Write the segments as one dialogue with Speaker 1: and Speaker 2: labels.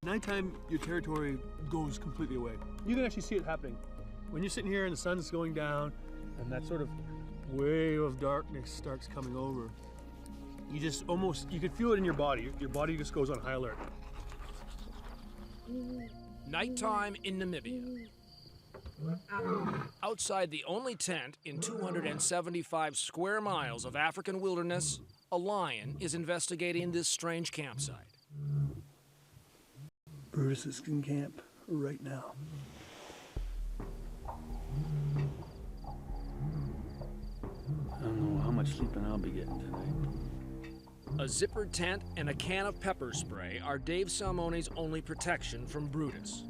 Speaker 1: Nighttime, your territory goes completely away. You can actually see it happening. When you're sitting here and the sun's going down and that sort of wave of darkness starts coming over, you just almost, you can feel it in your body. Your body just goes on high alert.
Speaker 2: Nighttime in Namibia. Outside the only tent in 275 square miles of African wilderness, a lion is investigating this strange campsite.
Speaker 1: Brutus is in camp right now. I don't know how much sleeping I'll be getting tonight.
Speaker 2: A zippered tent and a can of pepper spray are Dave Salmone's only protection from Brutus.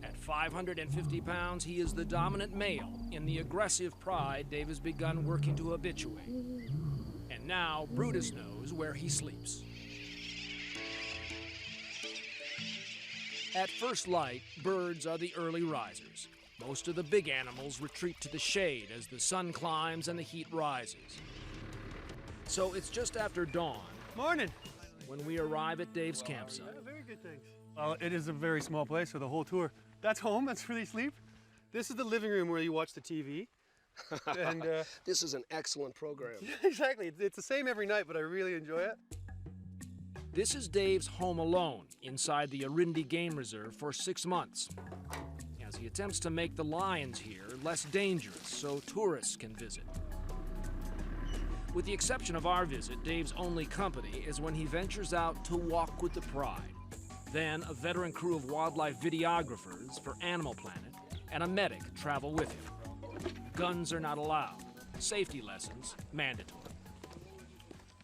Speaker 2: At 550 pounds, he is the dominant male in the aggressive pride Dave has begun working to habituate. And now Brutus knows where he sleeps. At first light, birds are the early risers. Most of the big animals retreat to the shade as the sun climbs and the heat rises. So it's just after dawn.
Speaker 1: Morning.
Speaker 2: When we arrive at Dave's campsite.
Speaker 1: Yeah, very good, thanks. It is a very small place for the whole tour. That's home, that's where they sleep. This is the living room where you watch the TV. And
Speaker 3: this is an excellent program.
Speaker 1: Exactly, it's the same every night, but I really enjoy it.
Speaker 2: This is Dave's home alone inside the Arindi Game Reserve for 6 months, as he attempts to make the lions here less dangerous so tourists can visit. With the exception of our visit, Dave's only company is when he ventures out to walk with the pride. Then a veteran crew of wildlife videographers for Animal Planet and a medic travel with him. Guns are not allowed. Safety lessons mandatory.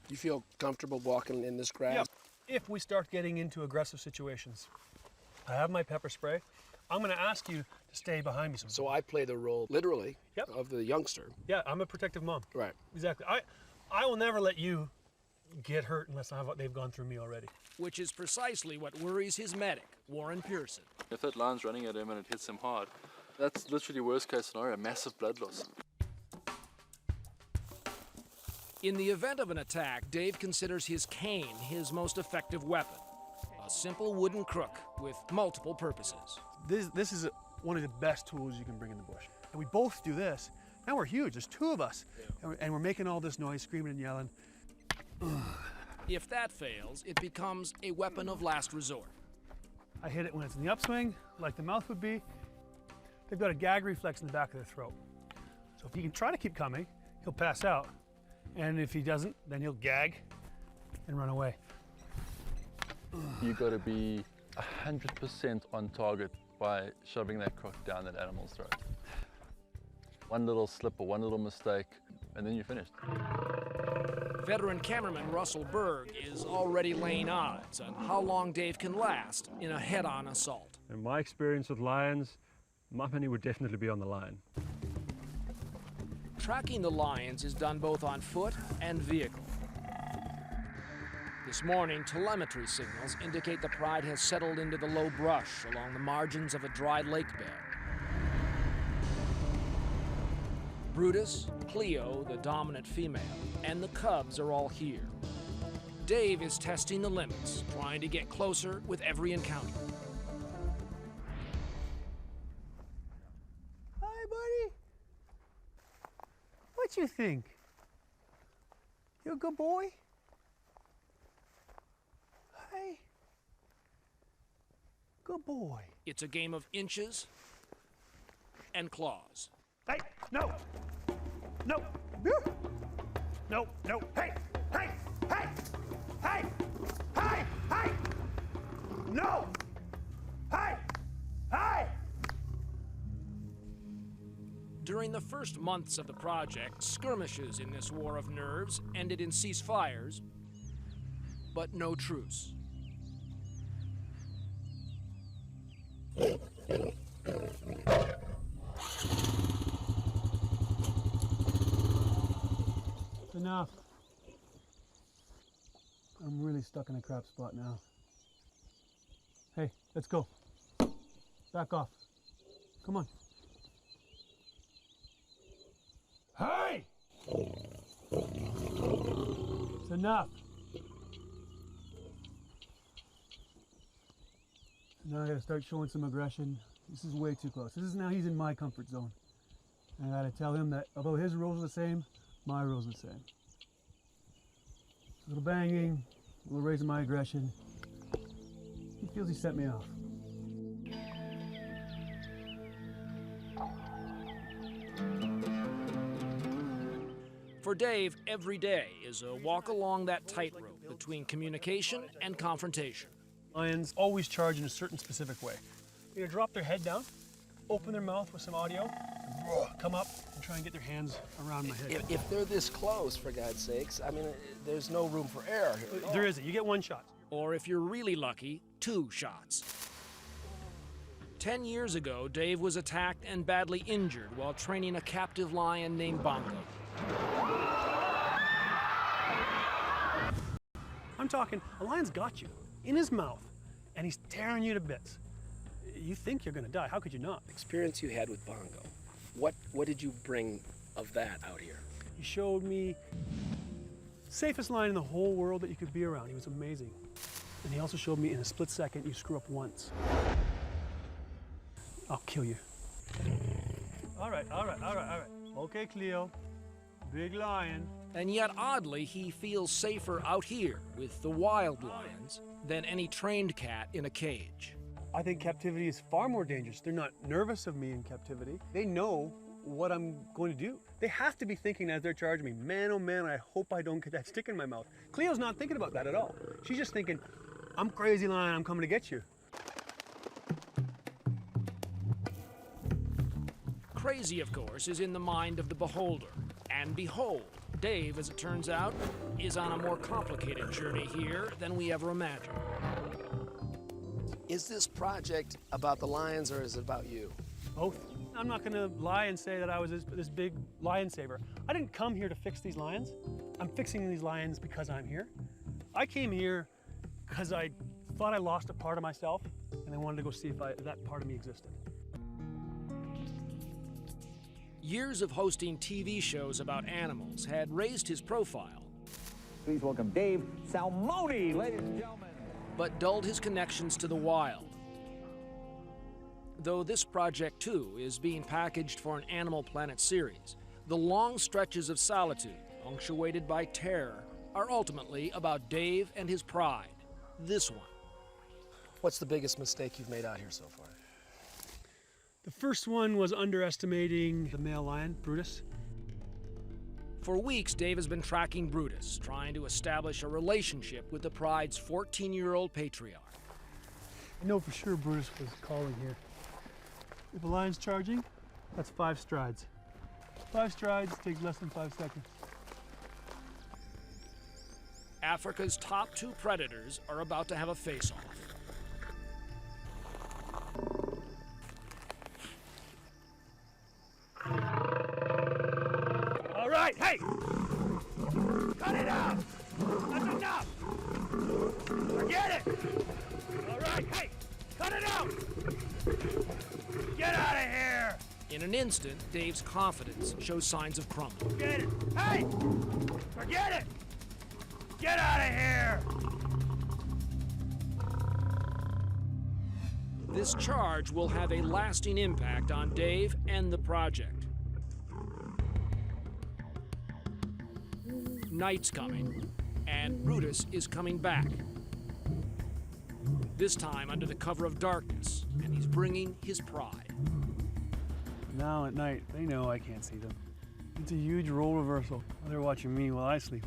Speaker 3: You feel comfortable walking in this grass?
Speaker 1: Yeah. If we start getting into aggressive situations, I have my pepper spray. I'm going to ask you to stay behind me sometimes.
Speaker 3: So I play the role, literally,
Speaker 1: Yep.
Speaker 3: of the youngster.
Speaker 1: Yeah, I'm a protective mom.
Speaker 3: Right.
Speaker 1: Exactly. I will never let you get hurt unless they've gone through me already.
Speaker 2: Which is precisely what worries his medic, Warren Pearson.
Speaker 4: If that lion's running at him and it hits him hard, that's literally worst case scenario, massive blood loss.
Speaker 2: In the event of an attack, Dave considers his cane his most effective weapon. A simple wooden crook with multiple purposes.
Speaker 1: This is one of the best tools you can bring in the bush. And we both do this. Now we're huge, there's two of us. Yeah. And we're making all this noise, screaming and yelling.
Speaker 2: If that fails, it becomes a weapon of last resort.
Speaker 1: I hit it when it's in the upswing, like the mouth would be. They've got a gag reflex in the back of their throat. So if he can try to keep coming, he'll pass out. And if he doesn't, then he'll gag and run away.
Speaker 4: You got to be 100% on target by shoving that crook down that animal's throat. One little slip or one little mistake, and then you're finished.
Speaker 2: Veteran cameraman Russell Berg is already laying odds on how long Dave can last in a head-on assault.
Speaker 5: In my experience with lions, my money would definitely be on the lion.
Speaker 2: Tracking the lions is done both on foot and vehicle. This morning, telemetry signals indicate the pride has settled into the low brush along the margins of a dry lake bed. Brutus, Cleo, the dominant female, and the cubs are all here. Dave is testing the limits, trying to get closer with every encounter.
Speaker 1: Hi, buddy. What you think? You a good boy? Hi. Good boy.
Speaker 2: It's a game of inches and claws.
Speaker 1: Hey, no. No. No, no. Hey, hey, hey, hey, hey, hey. No. Hey, hey.
Speaker 2: During the first months of the project, skirmishes in this war of nerves ended in ceasefires, but no truce.
Speaker 1: Enough. I'm really stuck in a crap spot now. Hey, let's go. Back off. Come on. Hey! It's enough. Now I gotta start showing some aggression. This is way too close. This is now he's in my comfort zone. And I gotta tell him that although his rules are the same, my rules are the same. A little banging, a little raising my aggression. He feels he set me off.
Speaker 2: For Dave, every day is a walk along that tightrope between communication and confrontation.
Speaker 1: Lions always charge in a certain specific way. They're gonna drop their head down, open their mouth with some audio, come up and try and get their hands around my head.
Speaker 3: If they're this close, for God's sakes, I mean, there's no room for error here.
Speaker 1: There isn't. You get one shot.
Speaker 2: Or if you're really lucky, 2 shots. 10 years ago, Dave was attacked and badly injured while training a captive lion named Bongo.
Speaker 1: I'm talking, a lion's got you in his mouth and he's tearing you to bits. You think you're gonna die. How could you not?
Speaker 3: Experience you had with Bongo, what did you bring of that out here?
Speaker 1: He showed me safest lion in the whole world that you could be around. He was amazing. And he also showed me in a split second, you screw up once, I'll kill you. All right. Okay, Cleo, big lion.
Speaker 2: And yet, oddly, he feels safer out here with the wild lions than any trained cat in a cage.
Speaker 1: I think captivity is far more dangerous. They're not nervous of me in captivity. They know what I'm going to do. They have to be thinking as they're charging me, man, oh man, I hope I don't get that stick in my mouth. Cleo's not thinking about that at all. She's just thinking, I'm crazy lion, I'm coming to get you.
Speaker 2: Crazy, of course, is in the mind of the beholder. And behold, Dave, as it turns out, is on a more complicated journey here than we ever imagined.
Speaker 3: Is this project about the lions or is it about you?
Speaker 1: Both. I'm not gonna lie and say that I was this big lion saver. I didn't come here to fix these lions. I'm fixing these lions because I'm here. I came here because I thought I lost a part of myself and I wanted to go see if that part of me existed.
Speaker 2: Years of hosting TV shows about animals had raised his profile.
Speaker 6: Please welcome Dave Salmoni, ladies and gentlemen.
Speaker 2: But dulled his connections to the wild. Though this project, too, is being packaged for an Animal Planet series, the long stretches of solitude, punctuated by terror, are ultimately about Dave and his pride. This one.
Speaker 3: What's the biggest mistake you've made out here so far?
Speaker 1: The first one was underestimating the male lion, Brutus.
Speaker 2: For weeks, Dave has been tracking Brutus, trying to establish a relationship with the pride's 14-year-old patriarch.
Speaker 1: I know for sure Brutus was calling here. If a lion's charging, that's 5 strides. 5 strides takes less than 5 seconds.
Speaker 2: Africa's top 2 predators are about to have a face-off.
Speaker 1: All right, hey! Cut it out! That's enough! Forget it! All right, hey! Cut it out! Get out of here!
Speaker 2: In an instant, Dave's confidence shows signs of crumble.
Speaker 1: Forget it! Hey! Forget it! Get out of here!
Speaker 2: This charge will have a lasting impact on Dave and the project. Night's coming, and Brutus is coming back. This time under the cover of darkness, and he's bringing his pride.
Speaker 1: Now at night, they know I can't see them. It's a huge role reversal. They're watching me while I sleep.